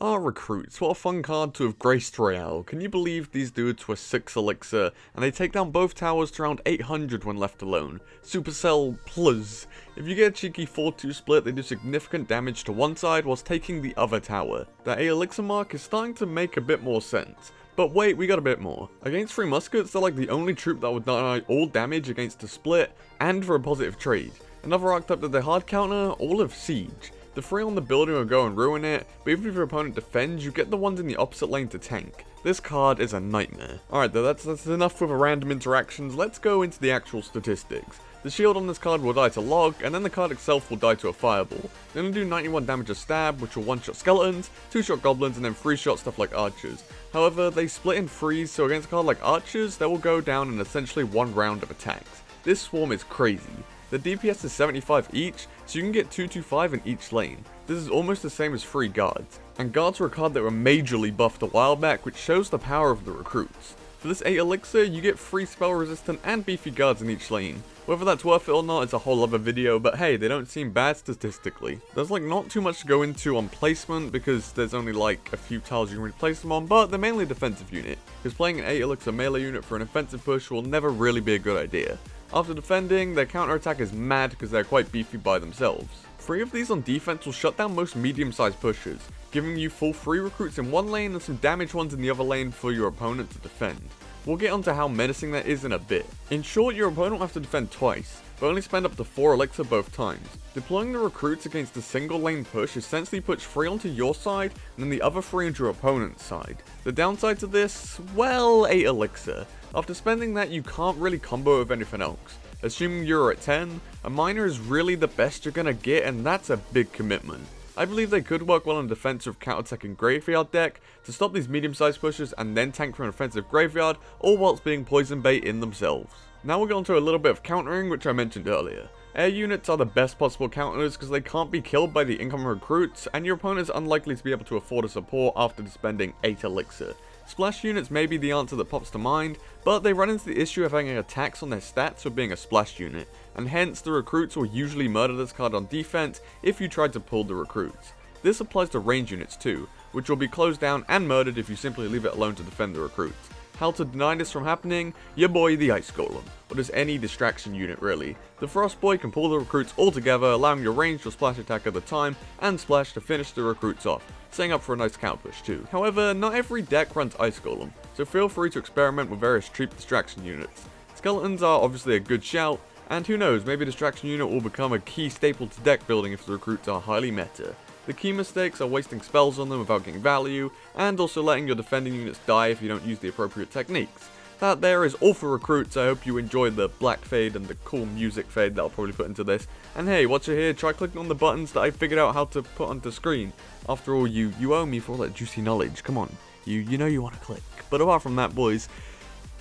Ah, recruits, what a fun card to have graced Royale. Can you believe these dudes were 6 elixir, and they take down both towers to around 800 when left alone. Supercell plus. If you get a cheeky 4-2 split, they do significant damage to one side whilst taking the other tower. That 8 elixir mark is starting to make a bit more sense. But wait, we got a bit more. Against 3 muskets, they're like the only troop that would deny all damage against a split, and for a positive trade. Another archetype that they hard counter, all of Siege. The 3 on the building will go and ruin it, but even if your opponent defends, you get the ones in the opposite lane to tank. This card is a nightmare. Alright though, that's enough with the random interactions, let's go into the actual statistics. The shield on this card will die to log, and then the card itself will die to a fireball. They only do 91 damage a stab, which will 1-shot skeletons, 2-shot goblins, and then 3-shot stuff like archers. However, they split in threes, so against a card like archers, they will go down in essentially 1 round of attacks. This swarm is crazy. The DPS is 75 each, so you can get 225 in each lane. This is almost the same as free guards. And guards were a card that were majorly buffed a while back, which shows the power of the recruits. For this 8 elixir, you get free spell resistant and beefy guards in each lane. Whether that's worth it or not is a whole other video, but hey, they don't seem bad statistically. There's like not too much to go into on placement because there's only like a few tiles you can replace them on, but they're mainly a defensive unit, because playing an 8 elixir melee unit for an offensive push will never really be a good idea. After defending, their counterattack is mad because they're quite beefy by themselves. 3 of these on defense will shut down most medium-sized pushers, giving you full free recruits in one lane and some damaged ones in the other lane for your opponent to defend. We'll get onto how menacing that is in a bit. In short, your opponent will have to defend twice, but only spend up to 4 elixir both times. Deploying the recruits against a single lane push essentially puts 3 onto your side and then the other 3 onto your opponent's side. The downside to this, well, 8 elixir. After spending that, you can't really combo with anything else. Assuming you're at 10, a miner is really the best you're gonna get, and that's a big commitment. I believe they could work well in a defensive counterattack and graveyard deck to stop these medium-sized pushes and then tank from an offensive graveyard, all whilst being poison bait in themselves. Now we'll get onto a little bit of countering, which I mentioned earlier. Air units are the best possible counters because they can't be killed by the incoming recruits, and your opponent is unlikely to be able to afford a support after spending 8 elixir. Splash units may be the answer that pops to mind, but they run into the issue of having attacks on their stats for being a splash unit, and hence the recruits will usually murder this card on defense if you try to pull the recruits. This applies to range units too, which will be closed down and murdered if you simply leave it alone to defend the recruits. How to deny this from happening? Your boy the Ice Golem, or just any distraction unit really. The Frost Boy can pull the recruits all together, allowing your ranged or splash attack at the time, and splash to finish the recruits off, setting up for a nice counter push too. However, not every deck runs Ice Golem, so feel free to experiment with various cheap distraction units. Skeletons are obviously a good shout, and who knows, maybe a distraction unit will become a key staple to deck building if the recruits are highly meta. The key mistakes are wasting spells on them without getting value, and also letting your defending units die if you don't use the appropriate techniques. That there is all for recruits. I hope you enjoyed the black fade and the cool music fade that I'll probably put into this. And hey, watch it here, try clicking on the buttons that I figured out how to put onto screen. After all, you owe me for all that juicy knowledge, come on. You know you want to click. But apart from that, boys,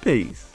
peace.